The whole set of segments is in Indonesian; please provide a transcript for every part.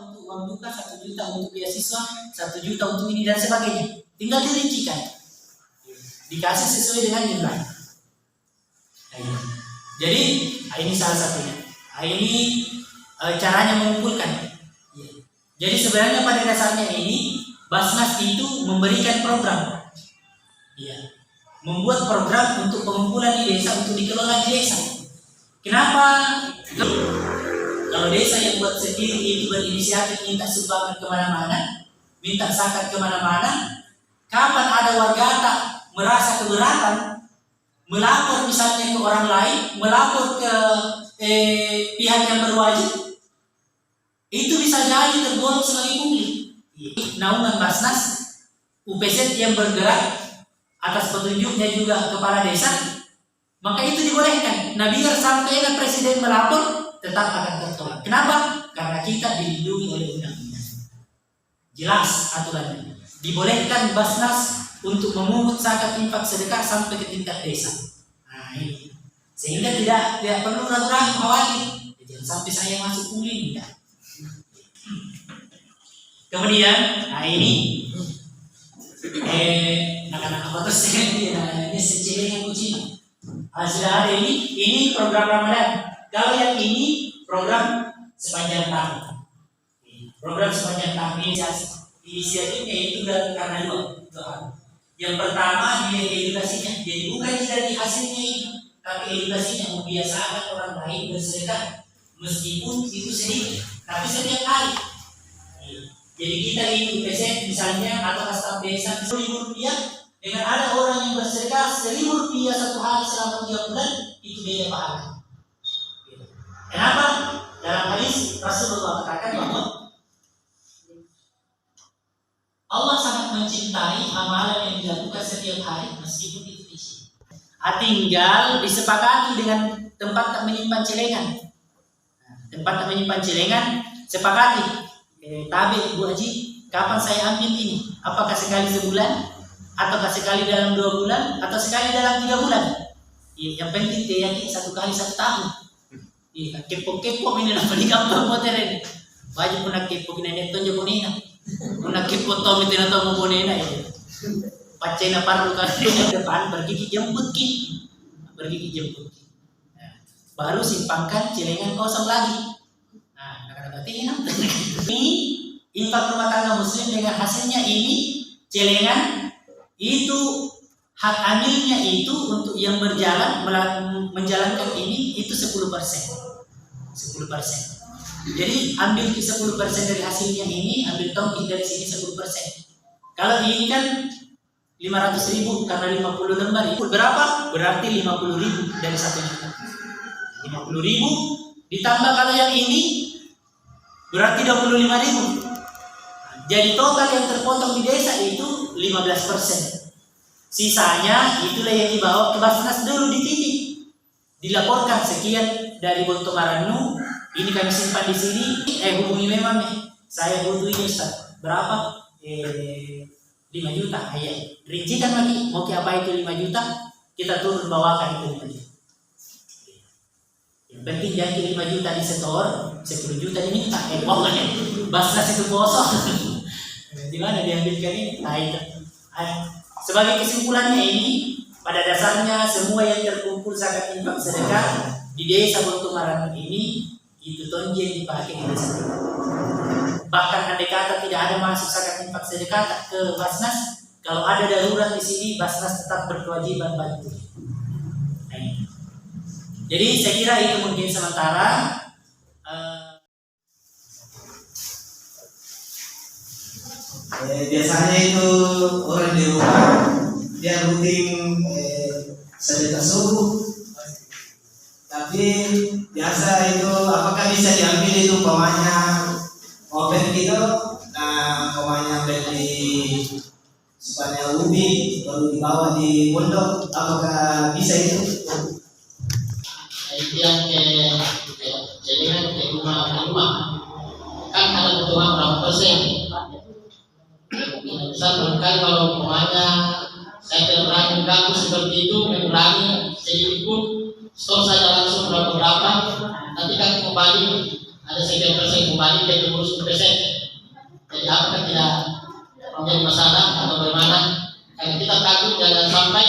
untuk uang duka, 1 juta untuk beasiswa, 1 juta untuk ini dan sebagainya. Tinggal dirincikan, dikasih sesuai dengan jumlah. Jadi ini salah satunya. Ini caranya mengumpulkan. Jadi sebenarnya pada dasarnya ini Basnas itu memberikan program, membuat program untuk pengumpulan di desa untuk dikelola di desa. Kenapa? Kalau desa yang buat sendiri itu berinisiatif minta sumbangan kemana-mana, minta zakat kemana-mana, kapan ada warga merasa keberatan, melapor misalnya ke orang lain, melapor ke pihak yang berwajib, itu bisa jadi tergolong sebagai pungli. Naungan Basnas, UPZ yang bergerak atas petunjuknya juga kepala desa, maka itu dibolehkan. Nah, biar sampai presiden melapor tetap akan tertolak. Kenapa? Karena kita dilindungi oleh undang-undang. Jelas aturannya. Dibolehkan Basnas untuk memungut zakat infak sedekah sampai ke tingkat desa. Nah, ini. Sehingga tidak perlu ragu-ragu khawatir. Jangan sampai saya masuk pungli, tidak. Kemudian, nah ini anak-anak apa terus ini secilin yang kucing. Sudah ada ini program Ramadan. Kalau yang ini program sepanjang tahun. Program sepanjang tahun inisiatifnya itu karena dua hal. Yang pertama dia edukasinya, jadi bukan dari hasilnya ini, tapi edukasinya membiasakan orang lain bersedekah meskipun itu sedikit, tapi setiap hari. Jadi kita ini UPZ misalnya atau staf desa Rp1.000 dengan ada orang yang bersedekah Rp1.000 satu hari selama 3 bulan, itu beda pahala. Kenapa? Dalam hadis Rasulullah katakan bahwa Allah sangat mencintai amalan yang dilakukan setiap hari meskipun itu kecil. Tinggal disepakati dengan tempat tak menyimpan celengan. Tempat tak menyimpan celengan sepakati. Tabe Bu Haji, kapan saya ambil ini? Apakah sekali sebulan? Ataukah sekali dalam 2 bulan? Atau sekali dalam 3 bulan? Yang penting dia yakin 1 kali 1 tahun. Kepo-kepo ini nama di kampung modern. Baju pun nak kepo kena neton je bonena. Pun nak kepo tom itu na tom bonena ya. Pacai na parlu kan depan pergi jemput ki. Baru simpangkan celengan kosong lagi. Ini infak rumah tangga muslim dengan hasilnya ini celengan itu hak amilnya itu untuk yang berjalan menjalankan ini itu 10%. Jadi ambil 10% dari hasilnya ini, ambil tongkit dari sini 10%. Kalau ini kan 500.000 karena 50 lembar itu berapa? Berarti 50.000 dari 1 juta. 50.000 ditambah kalau yang ini berarti 25.000. Jadi total yang terpotong di desa itu 15%. Sisanya itulah yang dibawa ke Basnas dulu dititik. Dilaporkan sekian dari Bonto Maranu, ini kami simpan di sini. Hubungi memang saya butuh ini Ustaz. Berapa? 5 juta. Rincikan lagi mau ke apa itu 5 juta, kita turun bawakan itu 5 juta. Yang penting jangan 5 juta disetor, 10 juta diminta. Basnas itu kosong. Di mana diambilkan ini? Nah, itu. Sebagai kesimpulannya ini, pada dasarnya semua yang terkumpul zakat infak sedekah di desa Bonto Maranu ini itu tonjen dipakai di desa. Bahkan andai kata tidak ada masuk zakat infak sedekah ke Basnas, kalau ada darurat di sini Basnas tetap berkewajiban bantu. Jadi saya kira itu mungkin sementara. Biasanya itu orang di rumah dia rutin sedekah subuh, tapi biasa itu apakah bisa diambil itu umpamanya open gitu, umpamanya beli supaya ubi baru dibawa di pondok, apakah bisa itu? Itu yang jaringan ke rumah kan ada kebutuhan berapa persen. Misal berkali kalau umpamanya saya terberani mengganggu seperti itu, mengurangi sedikit pun, store saja langsung berapa nanti kan kembali ada sekian persen kembali ke pengurus persen. Jadi apakah tidak menjadi masalah atau bagaimana? Karena kita takut jangan sampai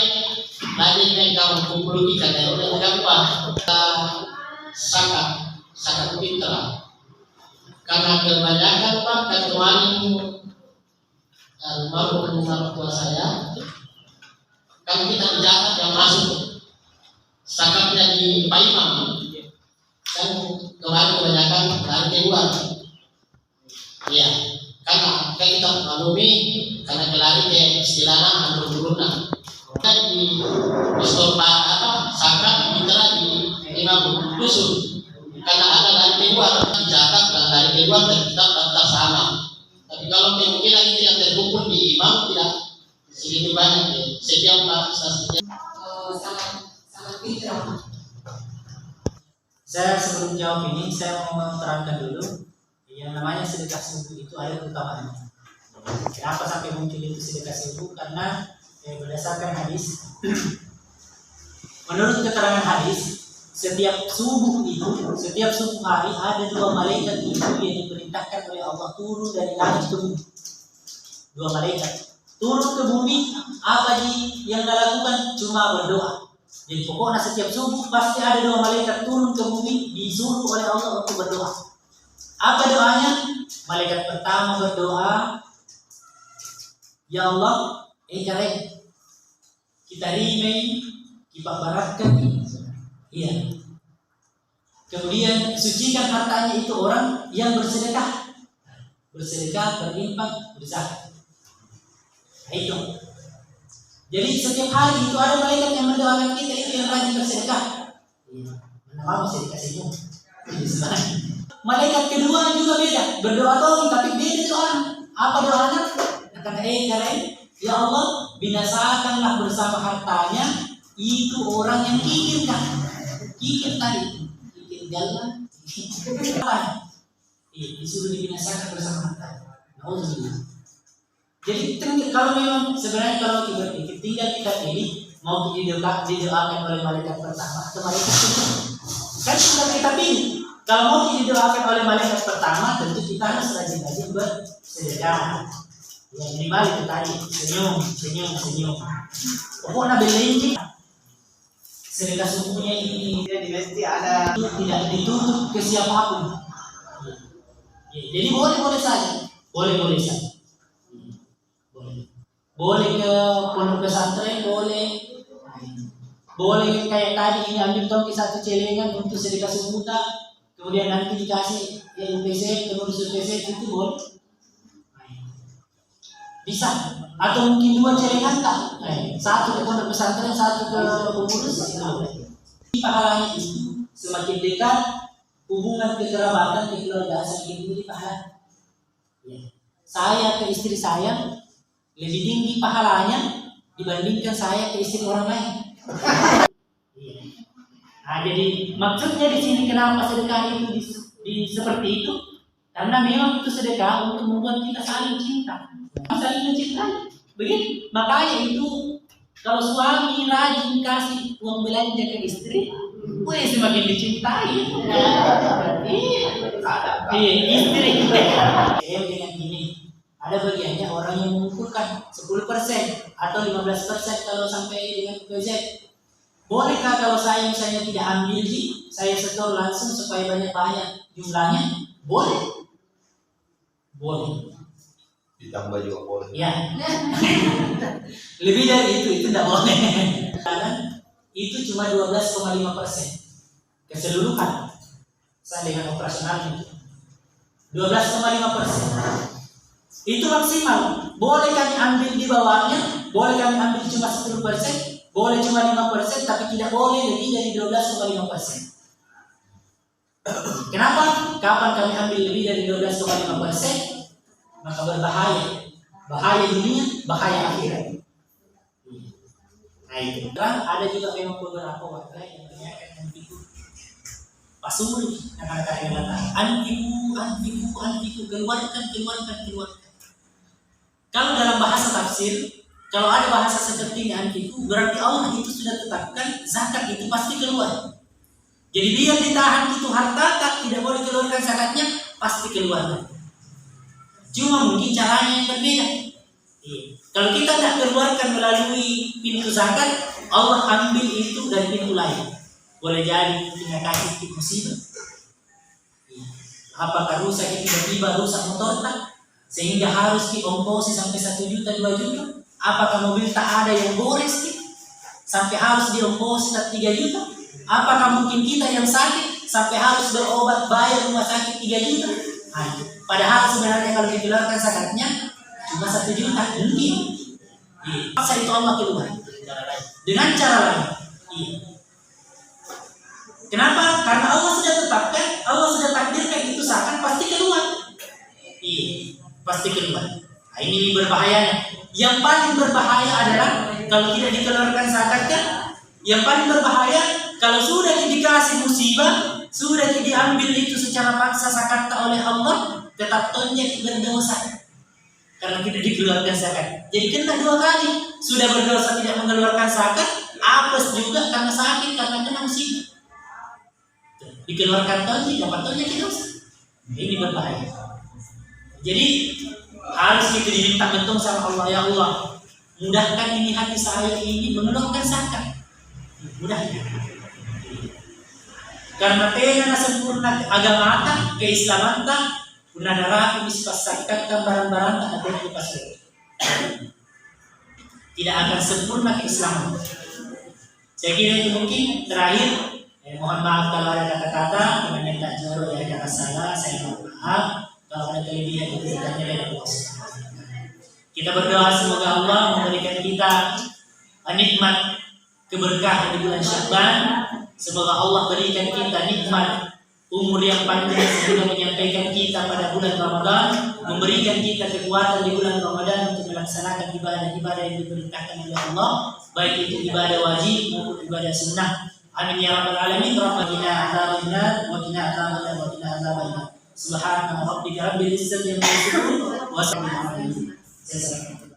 lagi yang kumpul kita dari oleh apa sangat pintar. Karena kebanyakan Pak kemarin rumah tua saya, kalau kita berjalan yang masuk sakatnya di Pak Imam, kan kemarin kebanyakan lari keluar. Iya, karena kita maklumi karena kelari ke Silana atau turunan. Di store sakat mitra di Imam Dusun, karena ada lari keluar dicatat dan lari keluar dan kita daftar sama. Tapi kalau kemungkinan itu yang terkumpul di Imam tidak sedikit banyak ya. Setiap sangat pintar. Saya sebelum jawab ini, saya mau terangkan dulu yang namanya sedekah subuh itu ada keutamaannya. Kenapa sampai muncul itu sedekah subuh? Karena berdasarkan hadis, menurut keterangan hadis, setiap subuh hari ada 2 malaikat itu yang diperintahkan oleh Allah turun dari langit ke bumi. 2 malaikat turun ke bumi, apa yang dilakukan? Cuma berdoa. Jadi pokoknya setiap subuh pasti ada 2 malaikat turun ke bumi disuruh oleh Allah untuk berdoa. Apa doanya? Malaikat pertama berdoa, ya Allah, karen kita rimei, kita baratkan, iya. Kemudian sucikan hartanya itu orang yang bersedekah, berinfak, berzakat. Nah, itu. Jadi setiap hari itu ada malaikat yang mendoakan kita itu yang rajin bersedekah. Mana mau sedekah senyum? Malaikat kedua juga beda, berdoa tolong tapi beda doa. Apa doanya? Kata karen, ya Allah, binasakanlah bersama hartanya itu orang yang kikir tadi, kikir jalan, disuruh dibinasakan bersama hartanya. Jadi kalau memang sebenarnya kalau kita berpikir tinggal kita pilih mau didoakan oleh malaikat pertama atau malaikat kedua, kan sudah kita pilih. Kalau mau didoakan oleh malaikat pertama, tentu kita harus rajin-rajin bersedekah. Ya minimal itu tadi, senyum. Pokoknya belenji. Sedekah subuhnya ini mesti ada, tidak ditutup ke siapapun. Jadi boleh saja. Boleh ke pondok pesantren, boleh kayak tadi ini ambil tongki 1 celengan untuk sedekah subuh, kemudian nanti dikasih UPC, pengurus UPC itu boleh. Bisa, atau mungkin 2 celengan satu ke pondok pesantren, satu ke pengurus. Pahalanya itu semakin dekat hubungan kekerabatan kekeluargaan semakin tinggi pahala. Saya ke istri saya lebih tinggi pahalanya dibandingkan saya ke istri orang lain. Nah, jadi maksudnya di sini kenapa sedekah itu di seperti itu? Karena memang itu sedekah untuk membuat kita saling cinta, saling mencintai. Begitu. Makanya itu kalau suami rajin kasih uang belanja ke istri, semakin dicintai. Istri dengan ini ada bagiannya orang yang mengumpulkan 10% atau 15% kalau sampai dengan PZ. Bolehkah kalau saya misalnya tidak ambil saya setor langsung supaya banyak jumlahnya? Boleh. Ditambah juga boleh. Ya. Lebih dari itu tidak boleh. Karena itu cuma 12,5% keseluruhan saya dengan operasional itu 12,5%. Itu maksimal. Boleh kami ambil di bawahnya, boleh kami ambil cuma 10%, boleh cuma 5%, tapi tidak boleh lebih dari 12,5%. Kenapa? Kapan kami ambil lebih dari 12,5%? Maka berbahaya. Bahaya dunia, bahaya akhirat. Nah itu. Dan ada juga memang beberapa warga yang menanyakan antiku. Pasuri, anak-anak yang datang. Antiku, keluarkan. Kalau dalam bahasa tafsir, kalau ada bahasa seperti ini antiku, berarti Allah itu sudah tetapkan zakat itu pasti keluar. Jadi biar ditahan itu harta tak tidak boleh keluarkan zakatnya, pasti keluarkan. Cuma mungkin caranya yang berbeda. Iya. Kalau kita tidak keluarkan melalui pintu zakat, Allah ambil itu dari pintu lain. Boleh jadi kita kasih musibah. Iya. Apakah rusak tiba-tiba rusak motor tak? Sehingga harus diongkosi sampai 1 juta 2 juta. Apakah mobil tak ada yang gores sampai harus diongkosi 3 juta? Apakah mungkin kita yang sakit sampai harus berobat bayar rumah sakit 3 juta? Padahal sebenarnya kalau dikeluarkan zakatnya cuma 1 juta mungkin. Masa itu Allah keluar dengan cara lain. Kenapa? Karena Allah sudah tetapkan, Allah sudah takdirkan itu zakat pasti keluar. Pasti keluar. Nah, ini berbahayanya. Yang paling berbahaya adalah kalau tidak dikeluarkan zakatnya. Yang paling berbahaya kalau sudah dikasih musibah, sudah diambil itu secara paksa zakat oleh Allah, tetap tonjek berdosa karena tidak dikeluarkan zakat. Jadi kena 2 kali. Sudah berdosa tidak mengeluarkan zakat, apes juga karena sakit, karena kena musibah. Dikeluarkan tonjek, dapat tonjek dosa. Ini berbahaya. Jadi harus kita diminta bentung sama Allah, ya Allah, mudahkan ini hati saya ini mengeluarkan zakat. Mudahkan. Karena tena sempurna agama ta, keislaman ta, punadara mispasakat barang-barang tak ada di pasar. Tidak akan sempurna keislaman. Saya kira itu mungkin terakhir. Mohon maaf kalau ada kata-kata yang tak jorok, ya ada salah, saya mohon maaf. Kalau ada kelebihan itu dari Allah. Kita berdoa semoga Allah memberikan kita nikmat keberkahan di bulan Sya'ban. Semoga Allah berikan kita nikmat umur yang panjang sudah menyampaikan kita pada bulan Ramadan, memberikan kita kekuatan di bulan Ramadan untuk melaksanakan ibadah-ibadah yang diperintahkan oleh Allah, baik itu ibadah wajib maupun ibadah sunnah. Amin ya rabbal alamin. Rabbana atina wa qina adzabannar. Subhana rabbika rabbil izzati amma yasifun wa salamun alal mursalin.